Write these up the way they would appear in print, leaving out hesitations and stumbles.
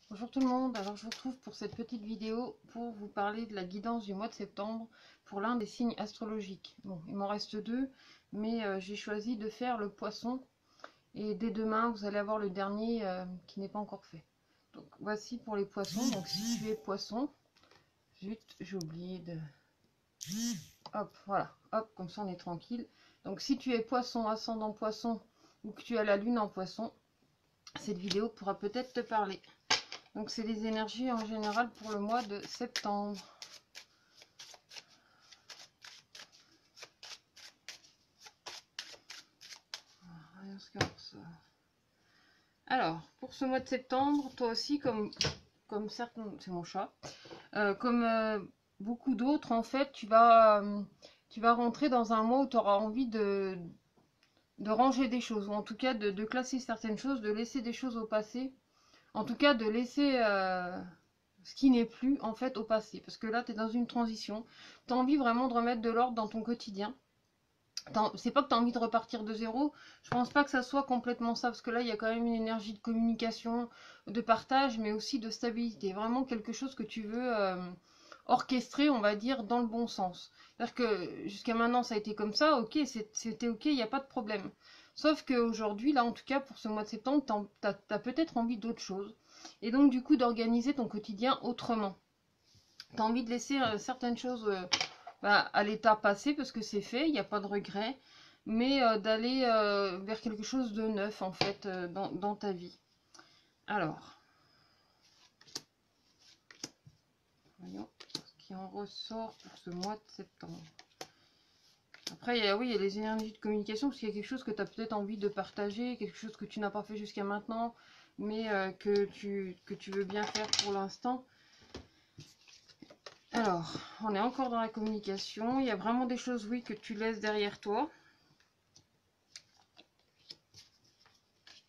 Bonjour tout le monde, alors je vous retrouve pour cette petite vidéo pour vous parler de la guidance du mois de septembre pour l'un des signes astrologiques. Bon, il m'en reste deux, mais j'ai choisi de faire le poisson et dès demain vous allez avoir le dernier qui n'est pas encore fait. Donc voici pour les poissons, donc si tu es poisson, zut, j'ai oublié de... Hop, voilà, hop, comme ça on est tranquille. Donc si tu es poisson, ascendant poisson ou que tu as la lune en poisson, cette vidéo pourra peut-être te parler. Donc c'est les énergies en général pour le mois de septembre. Alors, pour ce mois de septembre, toi aussi, comme certains, c'est mon chat, comme beaucoup d'autres, en fait, tu vas rentrer dans un mois où tu auras envie de ranger des choses, ou en tout cas de classer certaines choses, de laisser des choses au passé, en tout cas de laisser ce qui n'est plus en fait au passé, parce que là, tu es dans une transition, tu as envie vraiment de remettre de l'ordre dans ton quotidien. C'est pas que tu as envie de repartir de zéro, je pense pas que ça soit complètement ça, parce que là il y a quand même une énergie de communication, de partage, mais aussi de stabilité. Vraiment quelque chose que tu veux orchestrer, on va dire, dans le bon sens. C'est-à-dire que jusqu'à maintenant ça a été comme ça, ok, c'était ok, il n'y a pas de problème. Sauf qu'aujourd'hui, là en tout cas pour ce mois de septembre, tu as peut-être envie d'autre chose. Et donc du coup d'organiser ton quotidien autrement. Tu as envie de laisser certaines choses à l'état passé parce que c'est fait, il n'y a pas de regret, mais d'aller vers quelque chose de neuf en fait dans ta vie. Alors, voyons ce qui en ressort pour ce mois de septembre. Après, oui, il y a les énergies de communication parce qu'il y a quelque chose que tu as peut-être envie de partager, quelque chose que tu n'as pas fait jusqu'à maintenant, mais que tu veux bien faire pour l'instant. Alors, on est encore dans la communication. Il y a vraiment des choses, oui, que tu laisses derrière toi.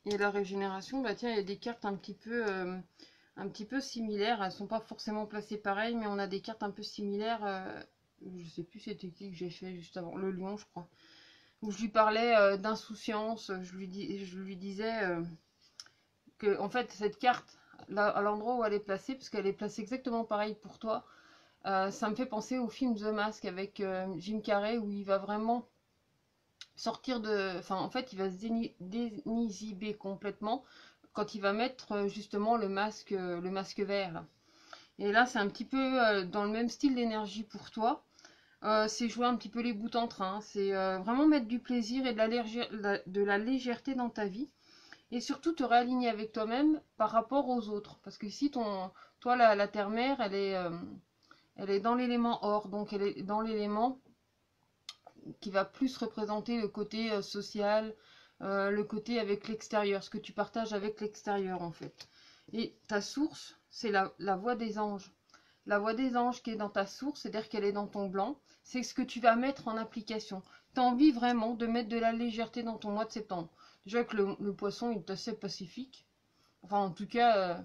Et la régénération, bah tiens, il y a des cartes un petit peu similaires. Elles sont pas forcément placées pareil, mais on a des cartes un peu similaires. Je sais plus c'était qui que j'ai fait juste avant, le lion, je crois. Où je lui parlais d'insouciance. Je lui disais que, en fait, cette carte, là, à l'endroit où elle est placée, parce qu'elle est placée exactement pareil pour toi, ça me fait penser au film The Mask avec Jim Carrey, où il va vraiment sortir de... Enfin, en fait, il va se désinhiber complètement quand il va mettre justement le masque vert. Là. Et là, c'est un petit peu dans le même style d'énergie pour toi. C'est jouer un petit peu les bouts en train. C'est vraiment mettre du plaisir et de la légèreté dans ta vie. Et surtout te réaligner avec toi-même par rapport aux autres. Parce que ici, toi, la terre-mère, elle est dans l'élément or. Donc, elle est dans l'élément qui va plus représenter le côté social, le côté avec l'extérieur, ce que tu partages avec l'extérieur en fait. Et ta source, c'est la voix des anges. La voix des anges qui est dans ta source, c'est-à-dire qu'elle est dans ton blanc, c'est ce que tu vas mettre en application. Tu as envie vraiment de mettre de la légèreté dans ton mois de septembre. Déjà que le poisson il est assez pacifique. Enfin, en tout cas,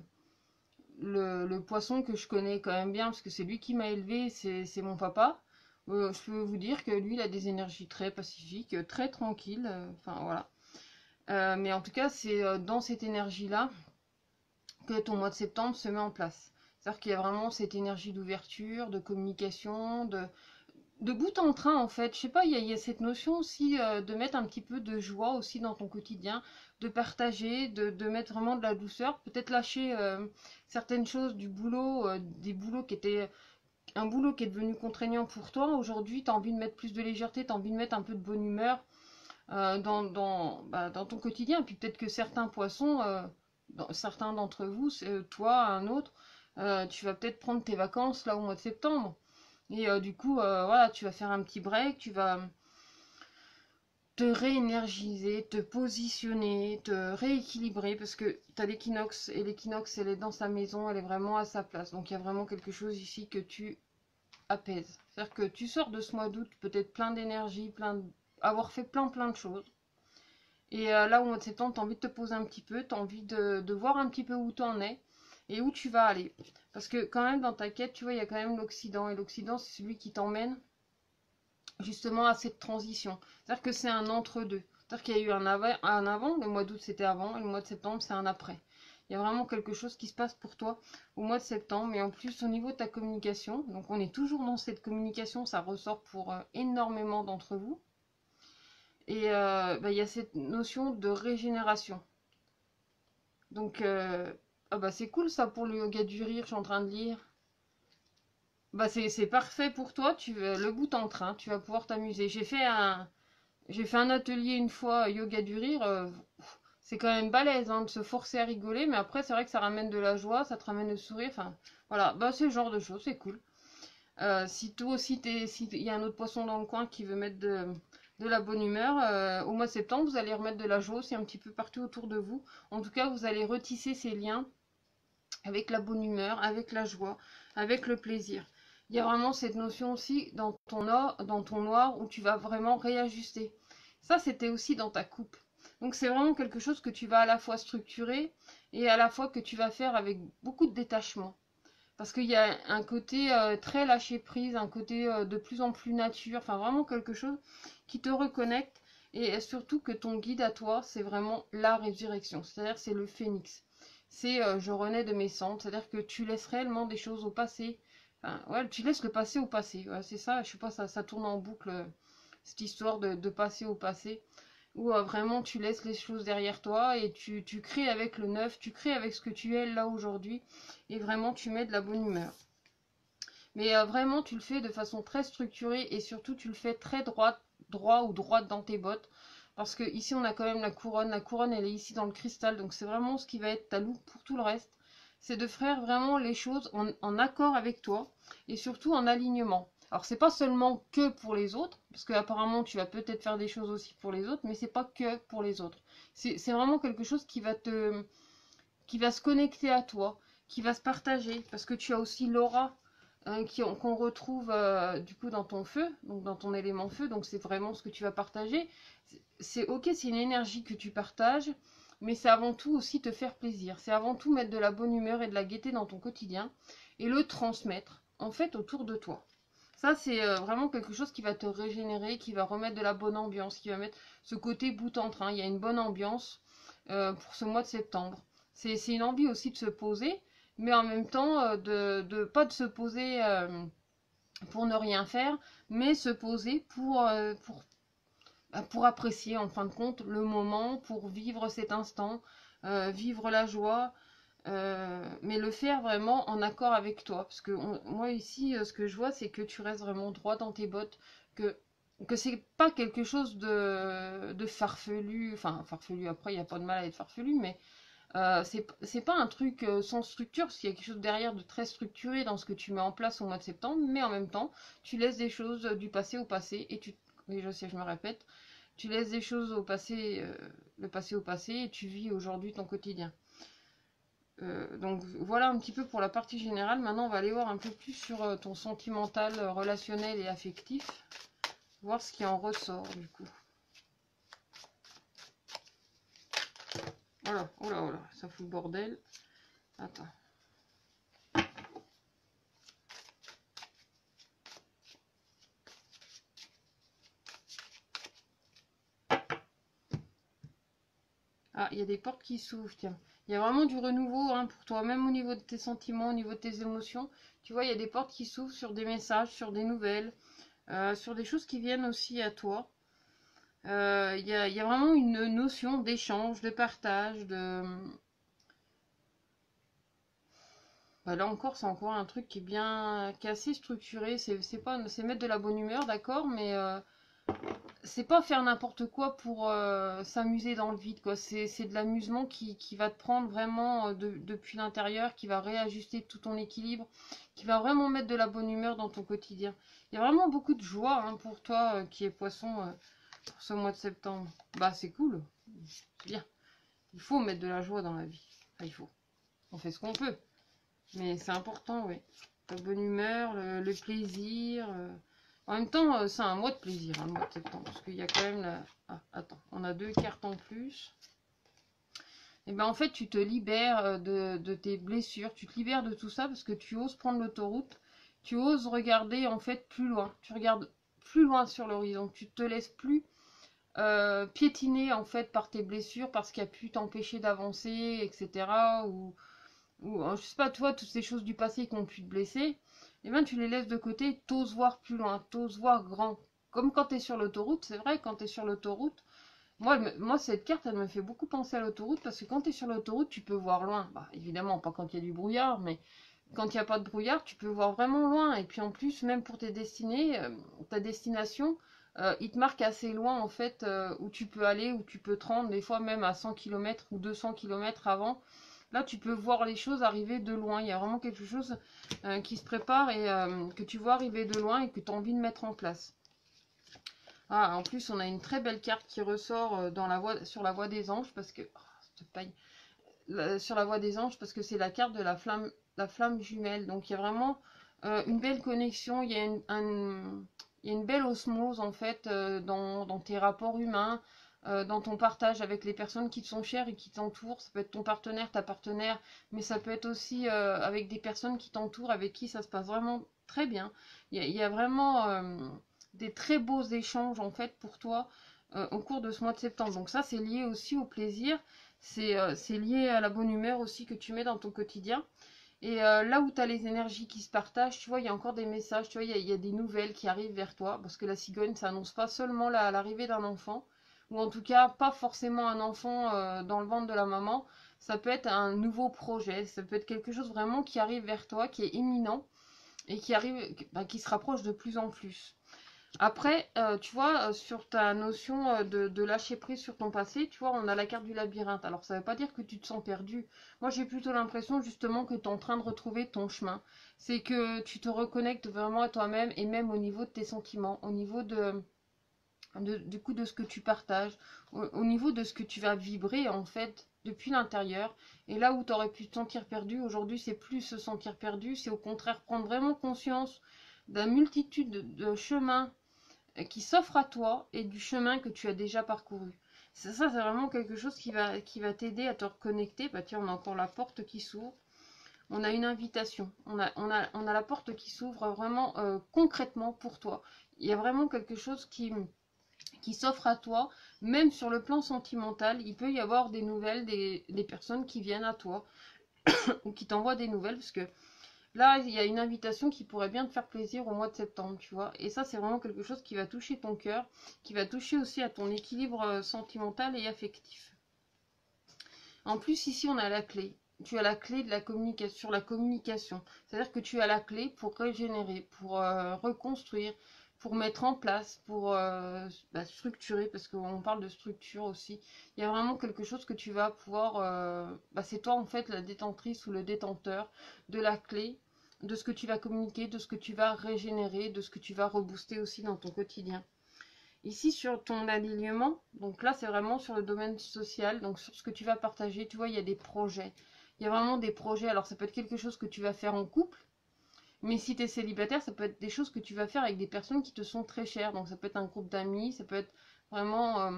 le poisson que je connais quand même bien, parce que c'est lui qui m'a élevé, c'est mon papa. Je peux vous dire que lui, il a des énergies très pacifiques, très tranquilles. Enfin, voilà. Mais en tout cas, c'est dans cette énergie-là que ton mois de septembre se met en place. C'est-à-dire qu'il y a vraiment cette énergie d'ouverture, de communication, de bout en train en fait. Je sais pas, il y a cette notion aussi de mettre un petit peu de joie aussi dans ton quotidien, de partager, de mettre vraiment de la douceur, peut-être lâcher certaines choses du boulot, des boulots qui étaient un boulot qui est devenu contraignant pour toi. Aujourd'hui, tu as envie de mettre plus de légèreté, tu as envie de mettre un peu de bonne humeur dans ton quotidien. Puis peut-être que certains poissons, certains d'entre vous, toi, un autre, tu vas peut-être prendre tes vacances là au mois de septembre. Et du coup, voilà, tu vas faire un petit break, tu vas te réénergiser, te positionner, te rééquilibrer, parce que tu as l'équinoxe, et l'équinoxe, elle est dans sa maison, elle est vraiment à sa place. Donc il y a vraiment quelque chose ici que tu apaises. C'est-à-dire que tu sors de ce mois d'août peut-être plein d'énergie, avoir fait plein de choses. Et là, au mois de septembre, tu as envie de te poser un petit peu, tu as envie de voir un petit peu où tu en es et où tu vas aller. Parce que quand même, dans ta quête, tu vois, il y a quand même l'Occident. Et l'Occident, c'est celui qui t'emmène justement à cette transition. C'est-à-dire que c'est un entre-deux. C'est-à-dire qu'il y a eu un avant, le mois d'août c'était avant, et le mois de septembre c'est un après. Il y a vraiment quelque chose qui se passe pour toi au mois de septembre. Et en plus, au niveau de ta communication, donc on est toujours dans cette communication, ça ressort pour énormément d'entre vous. Et il y a cette notion de régénération. Donc, ah bah c'est cool ça pour le yoga du rire, je suis en train de lire. Bah c'est parfait pour toi, le bout en train, tu vas pouvoir t'amuser. J'ai fait un atelier une fois, yoga du rire, c'est quand même balèze hein, de se forcer à rigoler, mais après c'est vrai que ça ramène de la joie, ça te ramène le sourire, enfin voilà, bah c'est le genre de choses, c'est cool. Si toi aussi, s'il y a un autre poisson dans le coin qui veut mettre de la bonne humeur, au mois de septembre, vous allez remettre de la joie aussi un petit peu partout autour de vous. En tout cas, vous allez retisser ces liens avec la bonne humeur, avec la joie, avec le plaisir. Il y a vraiment cette notion aussi dans ton noir où tu vas vraiment réajuster. Ça, c'était aussi dans ta coupe. Donc c'est vraiment quelque chose que tu vas à la fois structurer et à la fois que tu vas faire avec beaucoup de détachement. Parce qu'il y a un côté très lâcher prise, un côté de plus en plus nature, enfin vraiment quelque chose qui te reconnecte et surtout que ton guide à toi, c'est vraiment la résurrection, c'est-à-dire c'est le phénix. C'est je renais de mes cendres, c'est-à-dire que tu laisses réellement des choses au passé. Enfin, ouais, tu laisses le passé au passé. Ouais, c'est ça, je sais pas, ça tourne en boucle cette histoire de passer au passé où vraiment tu laisses les choses derrière toi et tu crées avec le neuf, tu crées avec ce que tu es là aujourd'hui et vraiment tu mets de la bonne humeur. Mais vraiment tu le fais de façon très structurée et surtout tu le fais très droit ou droite dans tes bottes parce que ici on a quand même la couronne elle est ici dans le cristal donc c'est vraiment ce qui va être ta loupe pour tout le reste. C'est de faire vraiment les choses en accord avec toi et surtout en alignement. Alors c'est pas seulement que pour les autres, parce que apparemment tu vas peut-être faire des choses aussi pour les autres, mais c'est pas que pour les autres. C'est vraiment quelque chose qui va se connecter à toi, qui va se partager, parce que tu as aussi l'aura qu'on retrouve du coup dans ton feu, donc dans ton élément feu, donc c'est vraiment ce que tu vas partager. C'est ok, c'est une énergie que tu partages, mais c'est avant tout aussi te faire plaisir. C'est avant tout mettre de la bonne humeur et de la gaieté dans ton quotidien et le transmettre en fait autour de toi. Ça, c'est vraiment quelque chose qui va te régénérer, qui va remettre de la bonne ambiance, qui va mettre ce côté bout en train. Il y a une bonne ambiance pour ce mois de septembre. C'est une envie aussi de se poser, mais en même temps, pas de se poser pour ne rien faire, mais se poser pour apprécier en fin de compte le moment, pour vivre cet instant, vivre la joie, mais le faire vraiment en accord avec toi. Parce que moi ici, ce que je vois, c'est que tu restes vraiment droit dans tes bottes, que c'est pas quelque chose de farfelu, enfin farfelu après, il n'y a pas de mal à être farfelu, mais c'est pas un truc sans structure, parce qu'il y a quelque chose derrière de très structuré dans ce que tu mets en place au mois de septembre, mais en même temps, tu laisses des choses du passé au passé, et je sais, je me répète, tu laisses des choses au passé, le passé au passé, et tu vis aujourd'hui ton quotidien. Donc voilà un petit peu pour la partie générale. Maintenant, on va aller voir un peu plus sur ton sentimental, relationnel et affectif, voir ce qui en ressort du coup. Oh là, oh là, oh là, ça fout le bordel. Attends. Ah, il y a des portes qui s'ouvrent, tiens. Il y a vraiment du renouveau hein, pour toi, même au niveau de tes sentiments, au niveau de tes émotions. Tu vois, il y a des portes qui s'ouvrent sur des messages, sur des nouvelles, sur des choses qui viennent aussi à toi. Il y a vraiment une notion d'échange, de partage, de... Bah là encore, c'est encore un truc qui est assez structuré. C'est mettre de la bonne humeur, d'accord, mais c'est pas faire n'importe quoi pour s'amuser dans le vide, quoi. C'est de l'amusement qui va te prendre vraiment depuis l'intérieur, qui va réajuster tout ton équilibre, qui va vraiment mettre de la bonne humeur dans ton quotidien. Il y a vraiment beaucoup de joie hein, pour toi qui est poisson pour ce mois de septembre. Bah c'est cool, c'est bien. Il faut mettre de la joie dans la vie. Enfin, il faut. On fait ce qu'on peut. Mais c'est important, oui. La bonne humeur, le plaisir. En même temps, c'est un mois de plaisir, hein, le mois de septembre. Parce qu'il y a quand même la... Ah, attends, on a 2 cartes en plus. Et bien en fait, tu te libères de tes blessures. Tu te libères de tout ça parce que tu oses prendre l'autoroute. Tu oses regarder en fait plus loin. Tu regardes plus loin sur l'horizon. Tu te laisses plus piétiné en fait par tes blessures, parce qu'il a pu t'empêcher d'avancer, etc. Ou je sais pas, toi, toutes ces choses du passé qui ont pu te blesser, et ben tu les laisses de côté, t'oses voir plus loin, t'oses voir grand. Comme quand tu es sur l'autoroute, c'est vrai, quand tu es sur l'autoroute, moi, cette carte, elle me fait beaucoup penser à l'autoroute, parce que quand tu es sur l'autoroute, tu peux voir loin. Bah, évidemment, pas quand il y a du brouillard, mais quand il n'y a pas de brouillard, tu peux voir vraiment loin. Et puis en plus, même pour tes destinées, ta destination, il te marque assez loin, en fait, où tu peux aller, où tu peux te rendre, des fois même à 100 km ou 200 km avant. Là, tu peux voir les choses arriver de loin. Il y a vraiment quelque chose qui se prépare et que tu vois arriver de loin et que tu as envie de mettre en place. Ah, en plus, on a une très belle carte qui ressort sur la voie des anges, parce que... oh, cette paille. Sur la voie des anges, parce que c'est la carte de la flamme jumelle. Donc, il y a vraiment une belle connexion, il y a il y a une belle osmose, en fait, dans tes rapports humains, dans ton partage avec les personnes qui te sont chères et qui t'entourent. Ça peut être ton partenaire, ta partenaire, mais ça peut être aussi avec des personnes qui t'entourent, avec qui ça se passe vraiment très bien. Il y a vraiment des très beaux échanges en fait pour toi au cours de ce mois de septembre. Donc ça, c'est lié aussi au plaisir, c'est lié à la bonne humeur aussi que tu mets dans ton quotidien. Et là où tu as les énergies qui se partagent, tu vois, il y a encore des messages, tu vois, il y a des nouvelles qui arrivent vers toi, parce que la cigogne, ça annonce pas seulement l'arrivée d'un enfant, ou en tout cas pas forcément un enfant dans le ventre de la maman, ça peut être un nouveau projet, ça peut être quelque chose vraiment qui arrive vers toi, qui est imminent, et qui arrive, bah, qui se rapproche de plus en plus. Après, tu vois, sur ta notion de lâcher prise sur ton passé, tu vois, on a la carte du labyrinthe. Alors, ça ne veut pas dire que tu te sens perdu. Moi, j'ai plutôt l'impression justement que tu es en train de retrouver ton chemin. C'est que tu te reconnectes vraiment à toi-même et même au niveau de tes sentiments, au niveau du coup de ce que tu partages, au niveau de ce que tu vas vibrer en fait depuis l'intérieur. Et là où tu aurais pu te sentir perdu, aujourd'hui, c'est plus se sentir perdu, c'est au contraire prendre vraiment conscience d'une multitude de chemins qui s'offre à toi et du chemin que tu as déjà parcouru. Ça, c'est vraiment quelque chose qui va t'aider à te reconnecter. Bah tiens, on a encore la porte qui s'ouvre. On a une invitation. On a la porte qui s'ouvre vraiment concrètement pour toi. Il y a vraiment quelque chose qui s'offre à toi, même sur le plan sentimental. Il peut y avoir des nouvelles, des personnes qui viennent à toi ou qui t'envoient des nouvelles, parce que là, il y a une invitation qui pourrait bien te faire plaisir au mois de septembre, tu vois. Et ça, c'est vraiment quelque chose qui va toucher ton cœur, qui va toucher aussi à ton équilibre sentimental et affectif. En plus, ici, on a la clé. Tu as la clé de la communication, sur la communication. C'est-à-dire que tu as la clé pour régénérer, pour reconstruire, pour mettre en place, pour structurer, parce qu'on parle de structure aussi. Il y a vraiment quelque chose que tu vas pouvoir... c'est toi, en fait, la détentrice ou le détenteur de la clé, de ce que tu vas communiquer, de ce que tu vas régénérer, de ce que tu vas rebooster aussi dans ton quotidien. Ici, sur ton alignement, donc là, c'est vraiment sur le domaine social, donc sur ce que tu vas partager. Tu vois, il y a des projets. Il y a vraiment des projets. Alors, ça peut être quelque chose que tu vas faire en couple, mais si tu es célibataire, ça peut être des choses que tu vas faire avec des personnes qui te sont très chères. Donc, ça peut être un groupe d'amis, ça peut être vraiment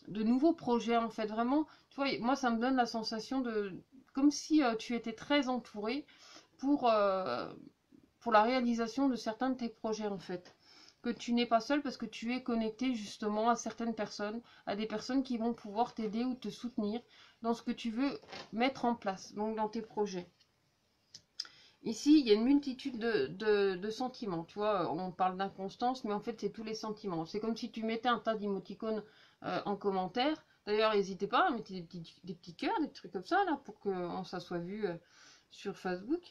de nouveaux projets, en fait. Vraiment, tu vois, moi, ça me donne la sensation de... comme si tu étais très entouré pour, euh, pour la réalisation de certains de tes projets, en fait, que tu n'es pas seul parce que tu es connecté justement à certaines personnes, à des personnes qui vont pouvoir t'aider ou te soutenir dans ce que tu veux mettre en place, donc dans tes projets. Ici, il y a une multitude de sentiments, tu vois, on parle d'inconstance, mais en fait, c'est tous les sentiments. C'est comme si tu mettais un tas d'émoticônes en commentaire. D'ailleurs, n'hésitez pas à mettre des petits cœurs, des trucs comme ça, là, pour que ça soit vu sur Facebook.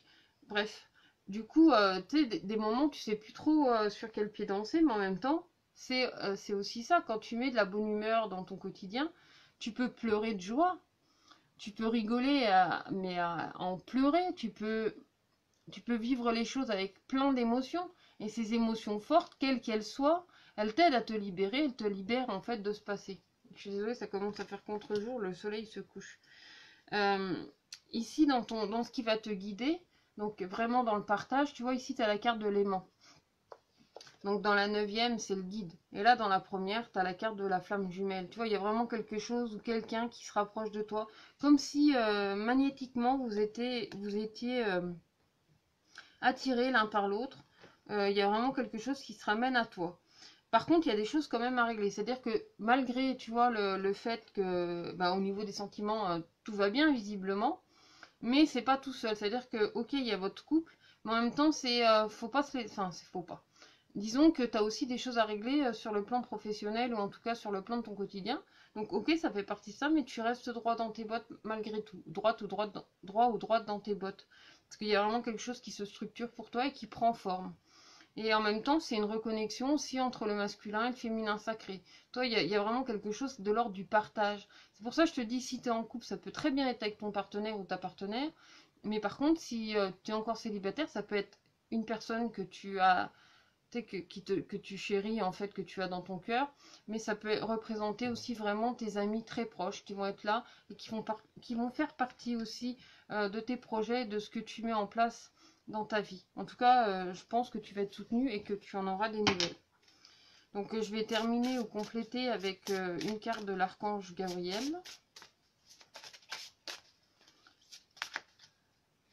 Bref, du coup, tu sais, des moments, tu sais plus trop sur quel pied danser, mais en même temps, c'est aussi ça. Quand tu mets de la bonne humeur dans ton quotidien, tu peux pleurer de joie, tu peux rigoler, mais à en pleurer, tu peux vivre les choses avec plein d'émotions. Et ces émotions fortes, quelles qu'elles soient, elles t'aident à te libérer, elles te libèrent en fait de ce passé. Je suis désolée, ça commence à faire contre-jour, le soleil se couche. Euh, Ici, dans ce qui va te guider, donc vraiment dans le partage, tu vois, ici, tu as la carte de l'aimant. Donc dans la 9e, c'est le guide. Et là, dans la première, tu as la carte de la flamme jumelle. Tu vois, il y a vraiment quelque chose ou quelqu'un qui se rapproche de toi. Comme si magnétiquement, vous étiez attirés l'un par l'autre. Il y a vraiment quelque chose qui se ramène à toi. Par contre, il y a des choses quand même à régler. C'est-à-dire que malgré, tu vois, le fait que au niveau des sentiments, tout va bien visiblement, mais c'est pas tout seul. C'est-à-dire que, ok, il y a votre couple, mais en même temps, faut pas se enfin, c'est faut pas. Disons que tu as aussi des choses à régler sur le plan professionnel ou en tout cas sur le plan de ton quotidien. Donc, ok, ça fait partie de ça, mais tu restes droit dans tes bottes malgré tout. Droit ou droite dans tes bottes. Parce qu'il y a vraiment quelque chose qui se structure pour toi et qui prend forme. Et en même temps, c'est une reconnexion aussi entre le masculin et le féminin sacré. Toi, il y a vraiment quelque chose de l'ordre du partage. C'est pour ça que je te dis, si tu es en couple, ça peut très bien être avec ton partenaire ou ta partenaire. Mais par contre, si tu es encore célibataire, ça peut être une personne que tu as, tu sais, que tu chéris, en fait, que tu as dans ton cœur. Mais ça peut représenter aussi vraiment tes amis très proches qui vont être là et qui vont faire partie aussi de tes projets, de ce que tu mets en place dans ta vie. En tout cas, je pense que tu vas être soutenu et que tu en auras des nouvelles. Donc je vais terminer ou compléter avec une carte de l'archange Gabriel.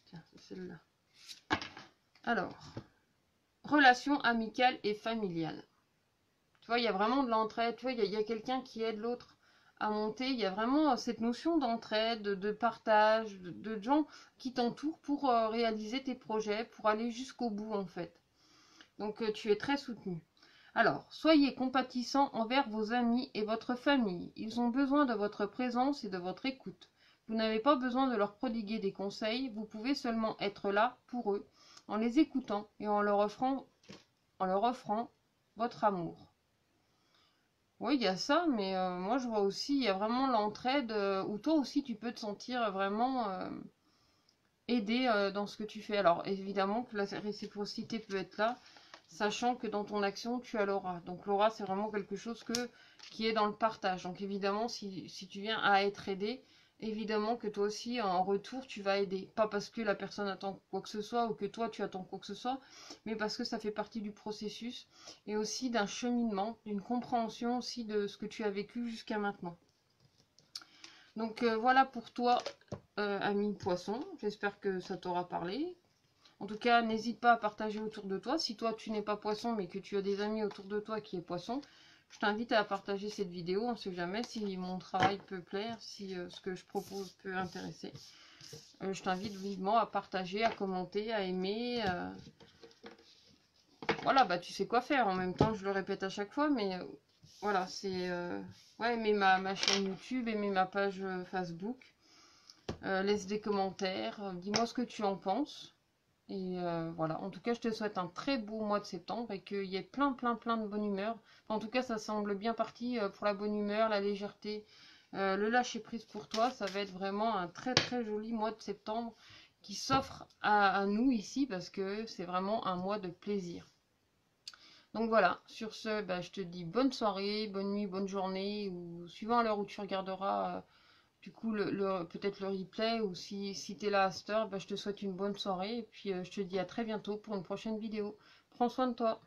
Tiens, c'est celle-là. Alors, relation amicale et familiale. Tu vois, il y a vraiment de l'entraide. Tu vois, il y a quelqu'un qui aide l'autre à monter. Il y a vraiment cette notion d'entraide, de partage, de gens qui t'entourent pour réaliser tes projets, pour aller jusqu'au bout en fait. Donc tu es très soutenu. Alors, soyez compatissants envers vos amis et votre famille. Ils ont besoin de votre présence et de votre écoute. Vous n'avez pas besoin de leur prodiguer des conseils, vous pouvez seulement être là pour eux, en les écoutant et en leur offrant votre amour. Oui, il y a ça, mais moi je vois aussi, il y a vraiment l'entraide où toi aussi tu peux te sentir vraiment aidé dans ce que tu fais. Alors évidemment que la réciprocité peut être là, sachant que dans ton action, tu as l'aura. Donc l'aura, c'est vraiment quelque chose qui est dans le partage. Donc évidemment, si tu viens à être aidé, évidemment que toi aussi, en retour, tu vas aider. Pas parce que la personne attend quoi que ce soit ou que toi, tu attends quoi que ce soit, mais parce que ça fait partie du processus et aussi d'un cheminement, d'une compréhension aussi de ce que tu as vécu jusqu'à maintenant. Donc voilà pour toi, ami poisson. J'espère que ça t'aura parlé. En tout cas, n'hésite pas à partager autour de toi. Si toi, tu n'es pas poisson, mais que tu as des amis autour de toi qui est poisson, je t'invite à partager cette vidéo. On ne sait jamais si mon travail peut plaire, si ce que je propose peut intéresser. Je t'invite vivement à partager, à commenter, à aimer. Voilà, bah tu sais quoi faire. En même temps, je le répète à chaque fois, mais voilà, c'est... ouais, aimer ma chaîne YouTube, aimer ma page Facebook. Laisse des commentaires, dis-moi ce que tu en penses. Et voilà, en tout cas, je te souhaite un très beau mois de septembre et qu'il y ait plein de bonne humeur. Enfin, en tout cas, ça semble bien parti pour la bonne humeur, la légèreté, le lâcher prise pour toi. Ça va être vraiment un très joli mois de septembre qui s'offre à nous ici parce que c'est vraiment un mois de plaisir. Donc voilà, sur ce, bah, je te dis bonne soirée, bonne nuit, bonne journée, ou suivant l'heure où tu regarderas du coup peut-être le replay, ou si tu es là à cette heure, bah, je te souhaite une bonne soirée, et puis je te dis à très bientôt pour une prochaine vidéo. Prends soin de toi.